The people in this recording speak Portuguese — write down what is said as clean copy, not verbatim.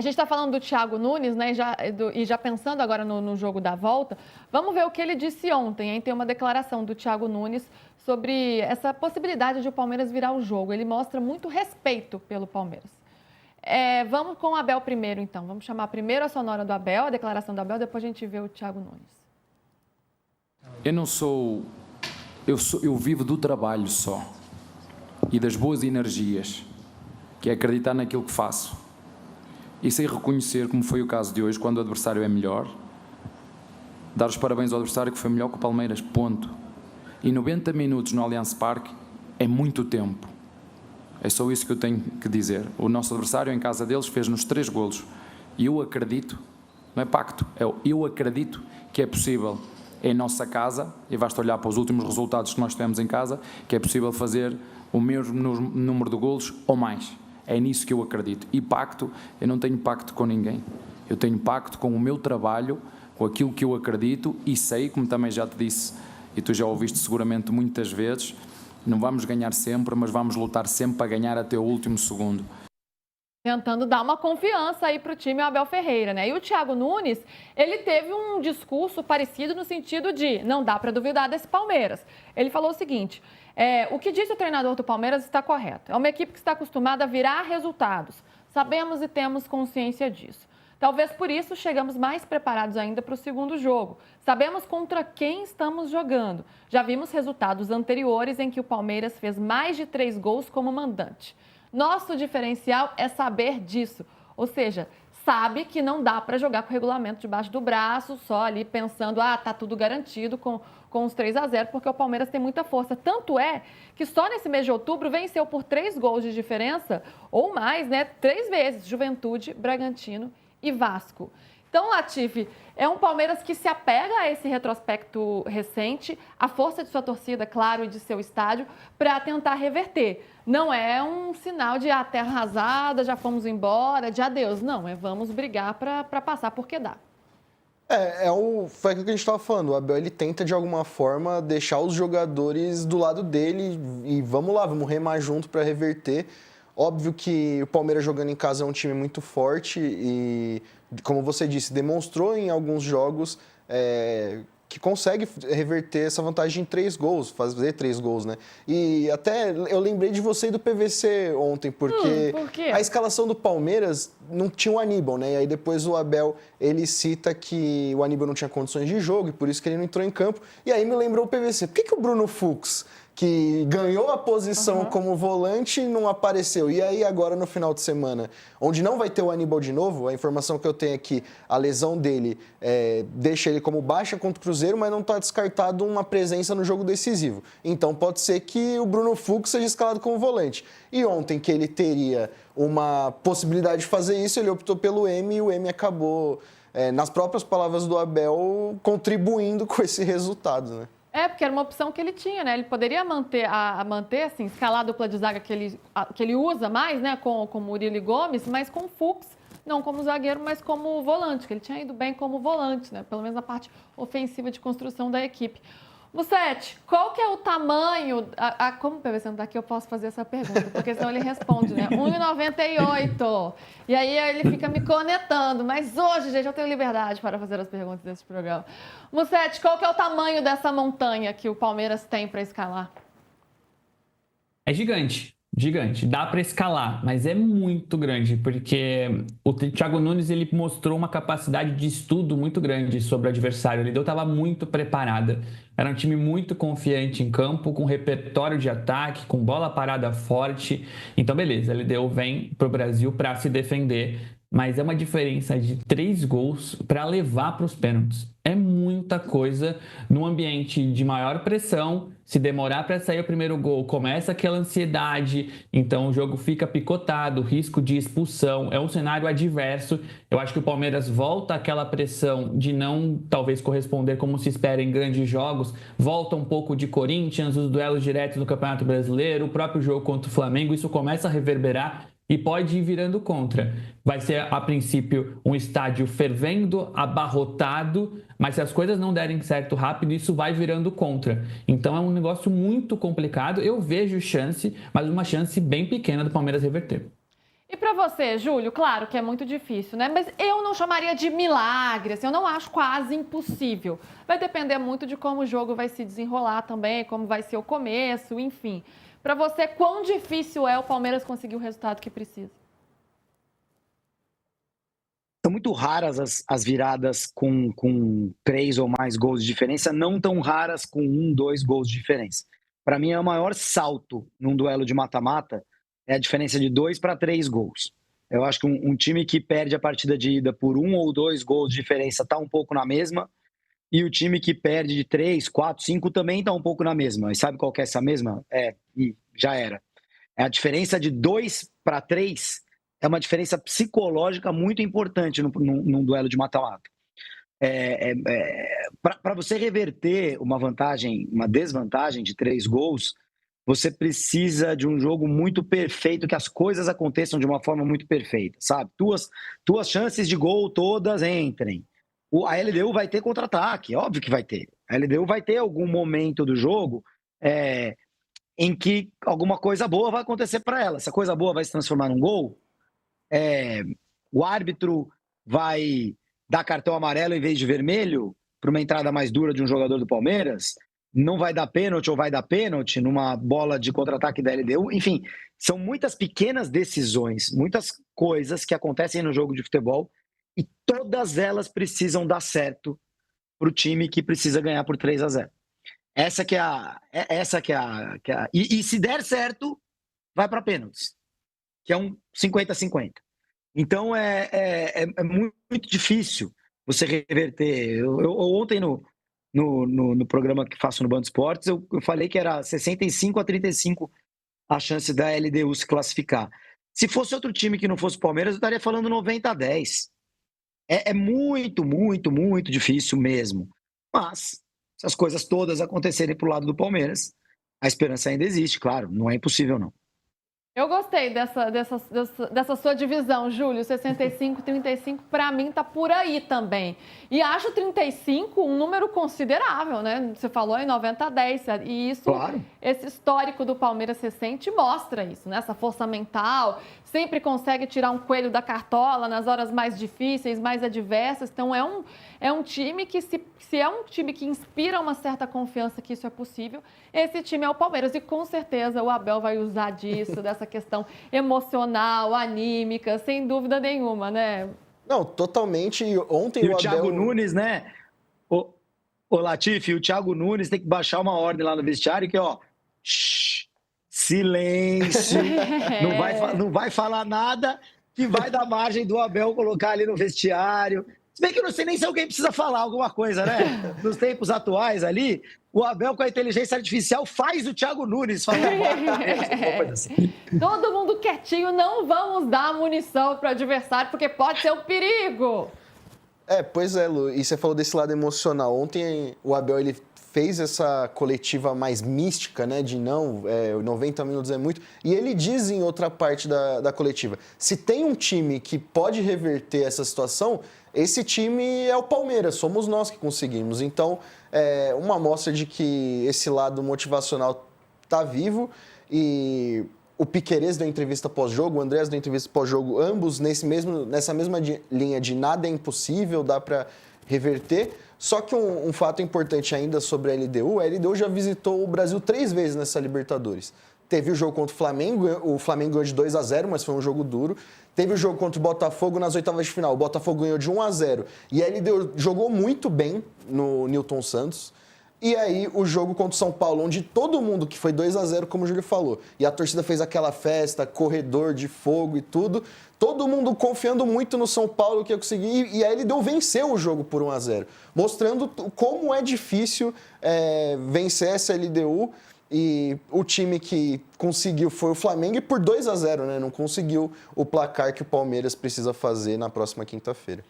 A gente está falando do Thiago Nunes, né? E já pensando agora no jogo da volta, vamos ver o que ele disse ontem, hein? Tem uma declaração do Thiago Nunes sobre essa possibilidade de o Palmeiras virar o jogo. Ele mostra muito respeito pelo Palmeiras. Vamos com o Abel primeiro, então. Vamos chamar primeiro a sonora do Abel, a declaração do Abel, depois a gente vê o Thiago Nunes. Eu vivo do trabalho só e das boas energias, que é acreditar naquilo que faço. E sei reconhecer, como foi o caso de hoje, quando o adversário é melhor, dar os parabéns ao adversário que foi melhor que o Palmeiras, ponto. E 90 minutos no Allianz Parque é muito tempo. É só isso que eu tenho que dizer. O nosso adversário, em casa deles, fez-nos 3 golos. E eu acredito, não é pacto, eu acredito que é possível, em nossa casa, e basta olhar para os últimos resultados que nós tivemos em casa, que é possível fazer o mesmo número de golos ou mais. É nisso que eu acredito. E pacto, eu não tenho pacto com ninguém. Eu tenho pacto com o meu trabalho, com aquilo que eu acredito e sei, como também já te disse, e tu já ouviste seguramente muitas vezes, não vamos ganhar sempre, mas vamos lutar sempre para ganhar até o último segundo. Tentando dar uma confiança aí para o time Abel Ferreira, né? E o Thiago Nunes, ele teve um discurso parecido no sentido de não dá para duvidar desse Palmeiras. Ele falou o seguinte, o que disse o treinador do Palmeiras está correto. É uma equipe que está acostumada a virar resultados. Sabemos e temos consciência disso. Talvez por isso chegamos mais preparados ainda para o segundo jogo. Sabemos contra quem estamos jogando. Já vimos resultados anteriores em que o Palmeiras fez mais de 3 gols como mandante. Nosso diferencial é saber disso, ou seja, sabe que não dá para jogar com o regulamento debaixo do braço, só ali pensando, tá tudo garantido com os 3-0, porque o Palmeiras tem muita força. Tanto é que só nesse mês de outubro venceu por 3 gols de diferença, ou mais, né? 3 vezes, Juventude, Bragantino e Vasco. Então, Latifi, é um Palmeiras que se apega a esse retrospecto recente, a força de sua torcida, claro, e de seu estádio, para tentar reverter. Não é um sinal de terra arrasada, já fomos embora, de adeus. Não, vamos brigar para passar, porque dá. Foi aquilo que a gente estava falando. O Abel, ele tenta, de alguma forma, deixar os jogadores do lado dele e vamos lá, vamos remar junto para reverter. Óbvio que o Palmeiras jogando em casa é um time muito forte e, como você disse, demonstrou em alguns jogos que consegue reverter essa vantagem em 3 gols, fazer 3 gols, né? E até eu lembrei de você e do PVC ontem, porque por quê? A escalação do Palmeiras não tinha o Aníbal, né? E aí depois o Abel, ele cita que o Aníbal não tinha condições de jogo e por isso que ele não entrou em campo. E aí me lembrou o PVC. Por que o Bruno Fux, que ganhou a posição como volante, não apareceu? E aí agora no final de semana, onde não vai ter o Aníbal de novo, a informação que eu tenho aqui, a lesão dele deixa ele como baixa contra o Cruzeiro, mas não está descartado uma presença no jogo decisivo. Então pode ser que o Bruno Fux seja escalado como volante. E ontem, que ele teria uma possibilidade de fazer isso, ele optou pelo M e o M acabou, nas próprias palavras do Abel, contribuindo com esse resultado, né? Porque era uma opção que ele tinha, né? Ele poderia manter assim, escalar a dupla de zaga que ele usa mais, né? Com Murilo e Gomes, mas com o Fux, não como zagueiro, mas como volante, que ele tinha ido bem como volante, né? Pelo menos na parte ofensiva de construção da equipe. Mussetti, qual que é o tamanho... Como o PVC não está aqui, eu posso fazer essa pergunta, porque senão ele responde, né? 1,98. E aí ele fica me conectando. Mas hoje, gente, eu tenho liberdade para fazer as perguntas desse programa. Mussetti, qual que é o tamanho dessa montanha que o Palmeiras tem para escalar? É gigante. Gigante, dá para escalar, mas é muito grande, porque o Thiago Nunes ele mostrou uma capacidade de estudo muito grande sobre o adversário. Ele estava muito preparada. Era um time muito confiante em campo, com repertório de ataque, com bola parada forte. Então, beleza, ele vem para o Brasil para se defender, mas é uma diferença de 3 gols para levar para os pênaltis. É muita coisa num ambiente de maior pressão. Se demorar para sair o primeiro gol, começa aquela ansiedade, então o jogo fica picotado, risco de expulsão, é um cenário adverso. Eu acho que o Palmeiras volta àquela pressão de não, talvez, corresponder como se espera em grandes jogos, volta um pouco de Corinthians, os duelos diretos no Campeonato Brasileiro, o próprio jogo contra o Flamengo, isso começa a reverberar e pode ir virando contra. Vai ser, a princípio, um estádio fervendo, abarrotado, mas se as coisas não derem certo rápido, isso vai virando contra. Então é um negócio muito complicado. Eu vejo chance, mas uma chance bem pequena do Palmeiras reverter. E para você, Júlio, claro que é muito difícil, né? Mas eu não chamaria de milagre, assim, eu não acho quase impossível. Vai depender muito de como o jogo vai se desenrolar também, como vai ser o começo, enfim. Para você, quão difícil é o Palmeiras conseguir o resultado que precisa? São muito raras as viradas com 3 ou mais gols de diferença, não tão raras com 1, 2 gols de diferença. Para mim, é o maior salto num duelo de mata-mata é a diferença de 2 para 3 gols. Eu acho que um time que perde a partida de ida por 1 ou 2 gols de diferença está um pouco na mesma, e o time que perde de 3, 4, 5 também está um pouco na mesma. E sabe qual que é essa mesma? E já era. A diferença de 2 para 3 é uma diferença psicológica muito importante num duelo de mata-mata. Para você reverter uma vantagem, uma desvantagem de 3 gols, você precisa de um jogo muito perfeito, que as coisas aconteçam de uma forma muito perfeita, sabe? Tuas chances de gol todas entrem. A LDU vai ter contra-ataque, óbvio que vai ter. A LDU vai ter algum momento do jogo em que alguma coisa boa vai acontecer para ela. Essa coisa boa vai se transformar num gol, o árbitro vai dar cartão amarelo em vez de vermelho para uma entrada mais dura de um jogador do Palmeiras, não vai dar pênalti ou vai dar pênalti numa bola de contra-ataque da LDU. Enfim, são muitas pequenas decisões, muitas coisas que acontecem no jogo de futebol e todas elas precisam dar certo para o time que precisa ganhar por 3-0. E se der certo, vai para pênaltis, que é um 50-50. Então é muito difícil você reverter. Eu ontem no programa que faço no Band Esportes, eu falei que era 65-35 a chance da LDU se classificar. Se fosse outro time que não fosse o Palmeiras, eu estaria falando 90-10. É muito, muito, muito difícil mesmo. Mas, se as coisas todas acontecerem para o lado do Palmeiras, a esperança ainda existe, claro, não é impossível não. Eu gostei dessa sua divisão, Júlio. 65, 35, para mim tá por aí também. E acho 35 um número considerável, né? Você falou em 90-10. E isso, claro. Esse histórico do Palmeiras recente mostra isso, né? Essa força mental, sempre consegue tirar um coelho da cartola nas horas mais difíceis, mais adversas. Então é um time que, se é um time que inspira uma certa confiança que isso é possível, esse time é o Palmeiras. E com certeza o Abel vai usar disso, dessa questão emocional, anímica, sem dúvida nenhuma, né? Não, totalmente. Ontem e o Thiago Nunes, né? O Latifi, o Thiago Nunes tem que baixar uma ordem lá no vestiário que, ó, silêncio, não vai falar nada que vai dar margem do Abel colocar ali no vestiário. Se bem que eu não sei nem se alguém precisa falar alguma coisa, né? Nos tempos atuais ali, o Abel com a inteligência artificial faz o Thiago Nunes falar alguma coisa assim. Todo mundo quietinho, não vamos dar munição para o adversário, porque pode ser um perigo. Pois é, Lu, e você falou desse lado emocional. Ontem o Abel, ele fez essa coletiva mais mística, né, de 90 minutos é muito, e ele diz em outra parte da coletiva, se tem um time que pode reverter essa situação, esse time é o Palmeiras, somos nós que conseguimos. Então, uma amostra de que esse lado motivacional está vivo, e o Piquerez deu entrevista pós-jogo, o Andrés deu entrevista pós-jogo, ambos nessa mesma linha de nada é impossível, dá para reverter. Só que um fato importante ainda sobre a LDU já visitou o Brasil 3 vezes nessa Libertadores. Teve o jogo contra o Flamengo ganhou de 2-0, mas foi um jogo duro. Teve o jogo contra o Botafogo nas oitavas de final, o Botafogo ganhou de 1-0. E a LDU jogou muito bem no Nilton Santos. E aí o jogo contra o São Paulo, onde todo mundo, que foi 2-0, como o Júlio falou, e a torcida fez aquela festa, corredor de fogo e tudo, todo mundo confiando muito no São Paulo que ia conseguir, e a LDU venceu o jogo por 1-0, mostrando como é difícil vencer essa LDU, e o time que conseguiu foi o Flamengo, e por 2-0, né? Não conseguiu o placar que o Palmeiras precisa fazer na próxima quinta-feira.